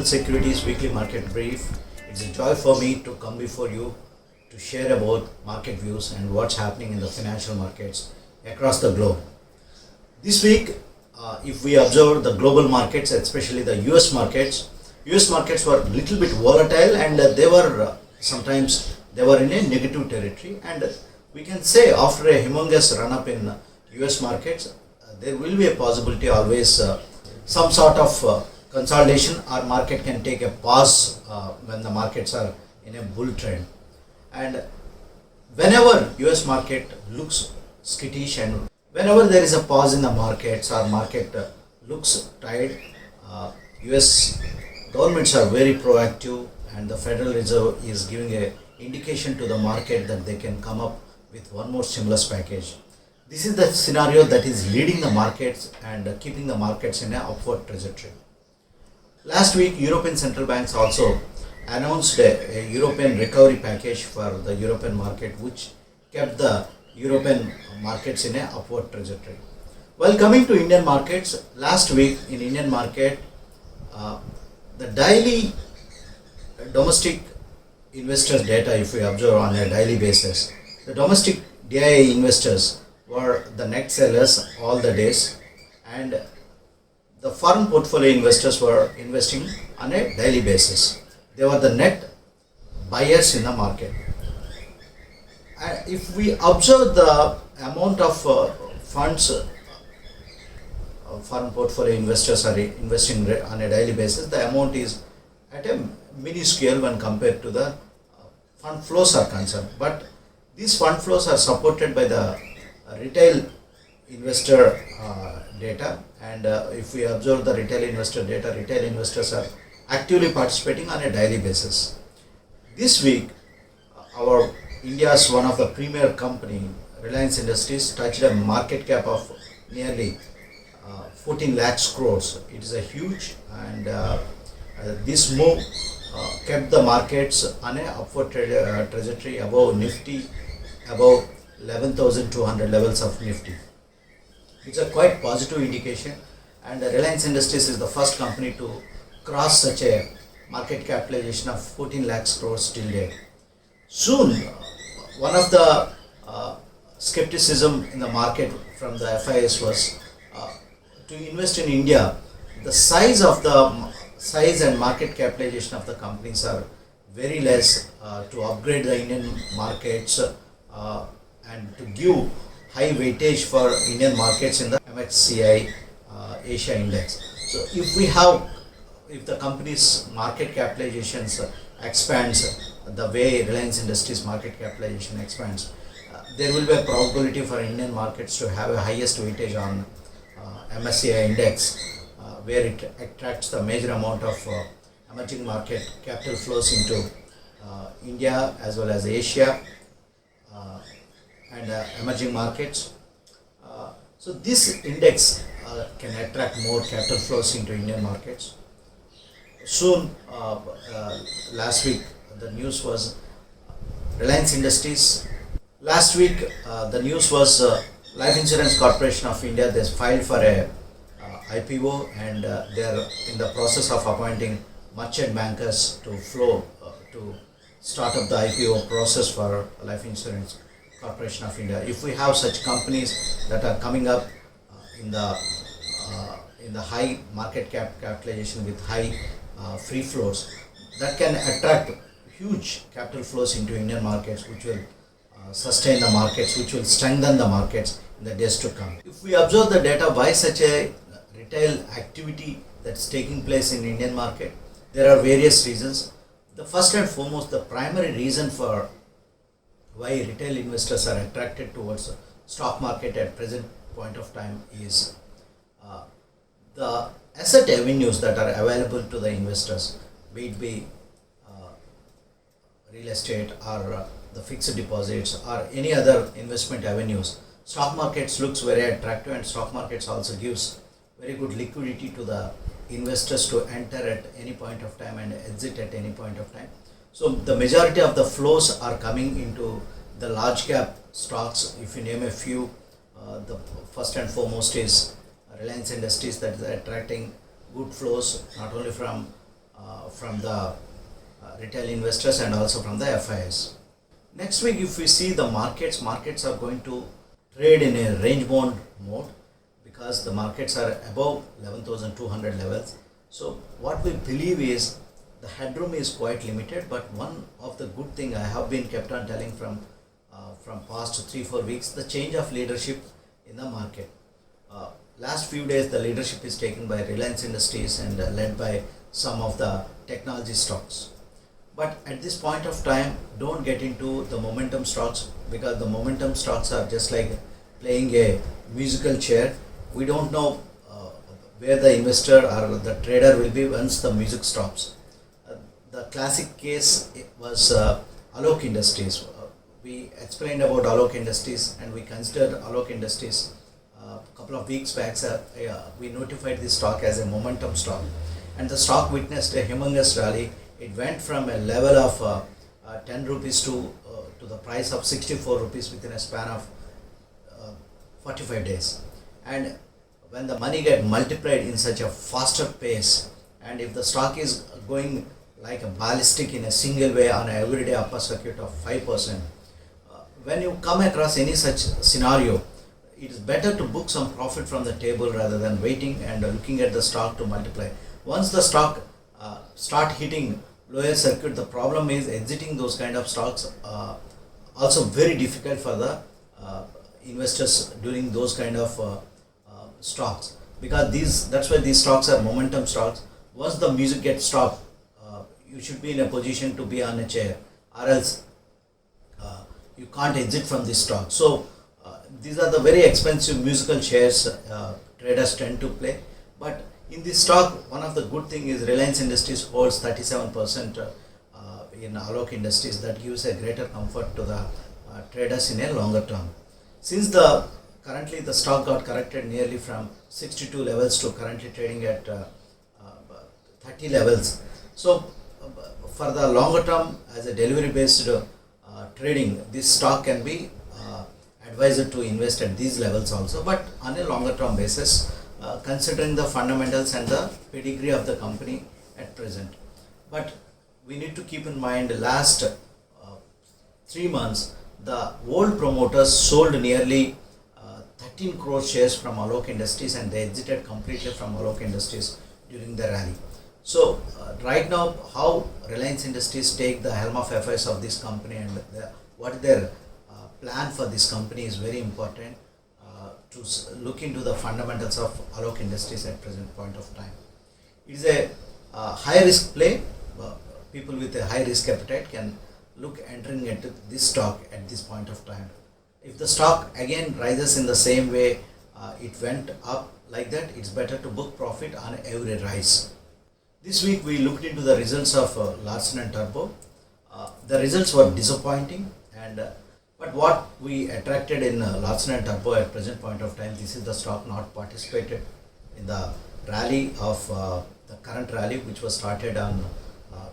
WealthMills Securities Weekly Market Brief. It's a joy for me to come before you to share about market views and what's happening in the financial markets across the globe. This week, if we observe the global markets, especially the US markets were a little bit volatile, and they were sometimes they were in a negative territory. And we can say after a humongous run-up in US markets, there will be a possibility always some sort of consolidation, or market can take a pause when the markets are in a bull trend. And whenever US market looks skittish and whenever there is a pause in the markets or market looks tired, US governments are very proactive, and the Federal Reserve is giving a indication to the market that they can come up with one more stimulus package. This is the scenario that is leading the markets and keeping the markets in an upward trajectory. Last week, European central banks also announced a European recovery package for the European market, which kept the European markets in an upward trajectory. While coming to Indian markets, last week in Indian market, the daily domestic investors data, if we observe on a daily basis, the domestic DII investors were the net sellers all the days, and the foreign portfolio investors were investing on a daily basis. They were the net buyers in the market. If we observe the amount of funds foreign portfolio investors are investing on a daily basis, the amount is at a minuscule when compared to the fund flows are concerned. But these fund flows are supported by the retail investor data, and if we observe the retail investor data, retail investors are actively participating on a daily basis. This week, our India's one of the premier company, Reliance Industries, touched a market cap of nearly 14 lakhs crores. It is a huge, and this move kept the markets on an upward trajectory above Nifty, above 11,200 levels of Nifty. It's a quite positive indication, and Reliance Industries is the first company to cross such a market capitalization of 14 lakhs crores till date. Soon, one of the skepticism in the market from the FIS was to invest in India. The size and market capitalization of the companies are very less to upgrade the Indian markets and to give high weightage for Indian markets in the MSCI Asia Index. So if the company's market capitalizations expands the way Reliance Industries market capitalization expands, there will be a probability for Indian markets to have a highest weightage on MSCI Index, where it attracts the major amount of emerging market capital flows into India as well as Asia and emerging markets. So this index can attract more capital flows into Indian markets. Soon, last week, the news was Reliance Industries. Last week, the news was Life Insurance Corporation of India. They filed for a IPO, and they are in the process of appointing merchant bankers to to start up the IPO process for Life Insurance Corporation of India. If we have such companies that are coming up in the high market capitalization with high free flows, that can attract huge capital flows into Indian markets, which will sustain the markets, which will strengthen the markets in the days to come. If we observe the data, why such a retail activity that's taking place in Indian market, there are various reasons. The first and foremost, the primary reason for why retail investors are attracted towards stock market at present point of time is the asset avenues that are available to the investors, be it real estate or the fixed deposits or any other investment avenues. Stock markets looks very attractive, and stock markets also gives very good liquidity to the investors to enter at any point of time and exit at any point of time. So the majority of the flows are coming into the large cap stocks. If you name a few, the first and foremost is Reliance Industries, that is attracting good flows not only from from the retail investors and also from the FIs. Next week, if we see the markets are going to trade in a range bound mode because the markets are above 11,200 levels. So what we believe is the headroom is quite limited, but one of the good thing I have been kept on telling from past 3-4 weeks, the change of leadership in the market. Last few days the leadership is taken by Reliance Industries and led by some of the technology stocks. But at this point of time, don't get into the momentum stocks because the momentum stocks are just like playing a musical chair. We don't know where the investor or the trader will be once the music stops. The classic case was Alok Industries. We explained about Alok Industries and we considered Alok Industries a couple of weeks back. We notified this stock as a momentum stock, and the stock witnessed a humongous rally. It went from a level of 10 rupees to the price of 64 rupees within a span of 45 days. And when the money get multiplied in such a faster pace, and if the stock is going like a ballistic in a single way on an everyday upper circuit of 5%, when you come across any such scenario, it is better to book some profit from the table rather than waiting and looking at the stock to multiply. Once the stock start hitting lower circuit, the problem is exiting those kind of stocks also very difficult for the investors during those kind of stocks, because that's why these stocks are momentum stocks. Once the music gets stopped, you should be in a position to be on a chair, or else you can't exit from this stock. So these are the very expensive musical chairs traders tend to play. But in this stock, one of the good thing is Reliance Industries holds 37% in Alok Industries. That gives a greater comfort to the traders in a longer term. Since currently the stock got corrected nearly from 62 levels to currently trading at 30 levels. So for the longer term, as a delivery based trading, this stock can be advised to invest at these levels also, but on a longer term basis, considering the fundamentals and the pedigree of the company at present. But we need to keep in mind last 3 months, the old promoters sold nearly 13 crore shares from Alok Industries, and they exited completely from Alok Industries during the rally. So right now, how Reliance Industries take the helm of affairs of this company and what their plan for this company is very important to look into the fundamentals of Alok Industries at present point of time. It is a high risk play. People with a high risk appetite can look entering into this stock at this point of time. If the stock again rises in the same way it went up like that, it's better to book profit on every rise. This week we looked into the results of Larsen & Toubro. The results were disappointing, but what we attracted in Larsen & Toubro at present point of time, this is the stock not participated in the rally of the current rally, which was started on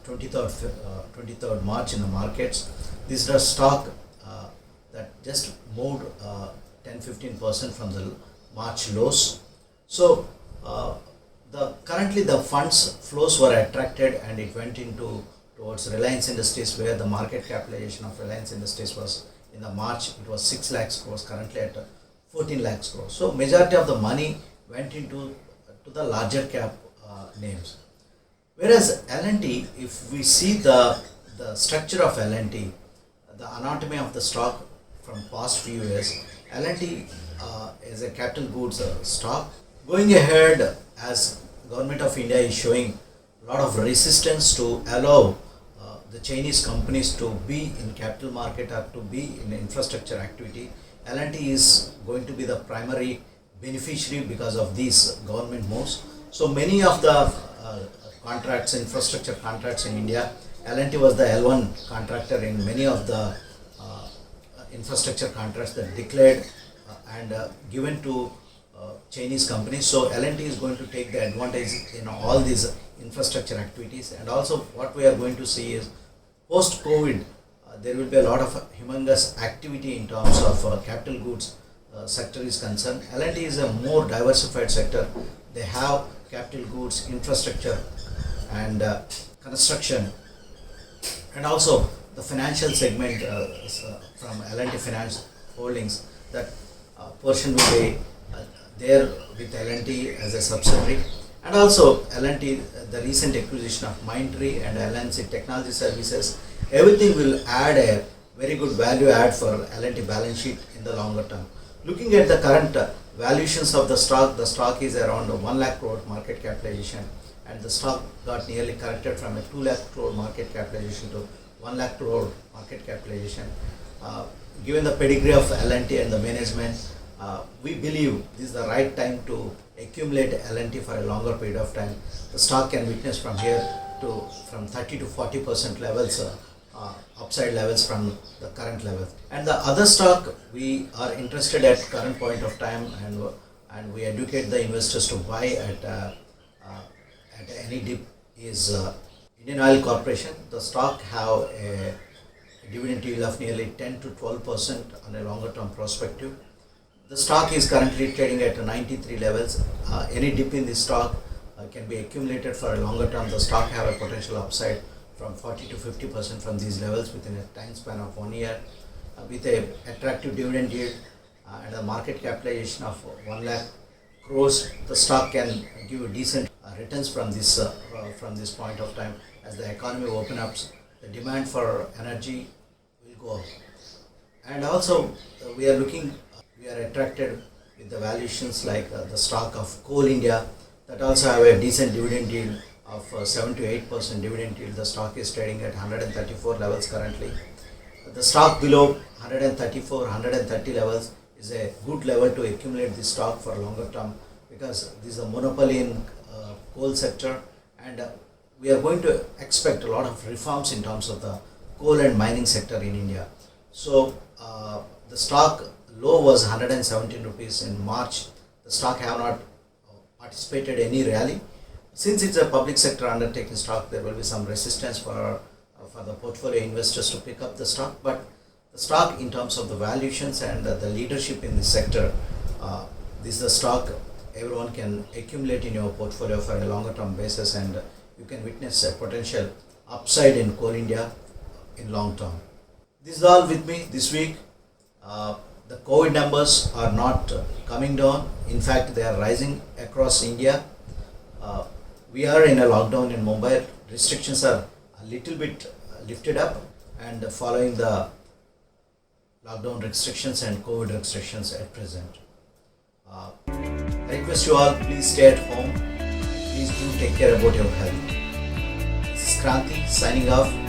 23rd March in the markets. This is a stock that just moved 10-15% from the March lows. So currently the funds flows were attracted and it went towards Reliance Industries, where the market capitalization of Reliance Industries was in the March, it was 6 lakhs crores, currently at 14 lakhs crores. So majority of the money went into the larger cap names. Whereas L&T, if we see the structure of L&T, the anatomy of the stock from past few years, L&T is a capital goods stock. Going ahead, as Government of India is showing a lot of resistance to allow the Chinese companies to be in capital market or to be in infrastructure activity, L&T is going to be the primary beneficiary because of these government moves. So many of the contracts, infrastructure contracts in India, L&T was the L1 contractor in many of the infrastructure contracts that declared and given to Chinese companies. So L&T is going to take the advantage in all these infrastructure activities. And also what we are going to see is post-COVID, there will be a lot of humongous activity in terms of capital goods sector is concerned. L&T is a more diversified sector. They have capital goods, infrastructure, and construction, and also the financial segment from L&T Finance Holdings. That portion will be there with L&T as a subsidiary, and also L&T, the recent acquisition of Mindtree and L&T Technology Services. Everything will add a very good value add for L&T balance sheet in the longer term. Looking at the current valuations of the stock is around 1 lakh crore market capitalization, and the stock got nearly corrected from a 2 lakh crore market capitalization to 1 lakh crore market capitalization. Given the pedigree of L&T and the management, we believe this is the right time to accumulate L&T for a longer period of time. The stock can witness from here to from 30 to 40% levels, upside levels from the current levels. And the other stock we are interested at current point of time, and we educate the investors to buy at any dip is Indian Oil Corporation. The stock have a dividend yield of nearly 10 to 12% on a longer term perspective. The stock is currently trading at 93 levels. Any dip in this stock can be accumulated for a longer term. The stock have a potential upside from 40 to 50% from these levels within a time span of 1 year, with a attractive dividend yield and a market capitalization of 1 lakh crores. The stock can give decent returns from this point of time. As the economy opens up, the demand for energy will go up, and also we are attracted with the valuations like the stock of Coal India, that also have a decent dividend yield of 7 to 8% dividend yield. The stock is trading at 134 levels currently. The stock below 134, 130 levels is a good level to accumulate this stock for longer term, because this is a monopoly in coal sector, and we are going to expect a lot of reforms in terms of the coal and mining sector in India. So the stock low was 117 rupees in March. The stock have not participated any rally. Since it's a public sector undertaking stock, there will be some resistance for the portfolio investors to pick up the stock. But the stock, in terms of the valuations and the leadership in this sector, this is the stock everyone can accumulate in your portfolio for a longer term basis, and you can witness a potential upside in Coal India in long term. This is all with me this week. The COVID numbers are not coming down. In fact, they are rising across India. We are in a lockdown in Mumbai. Restrictions are a little bit lifted up, and following the lockdown restrictions and COVID restrictions at present. I request you all, please stay at home. Please do take care about your health. This is Kranti signing off.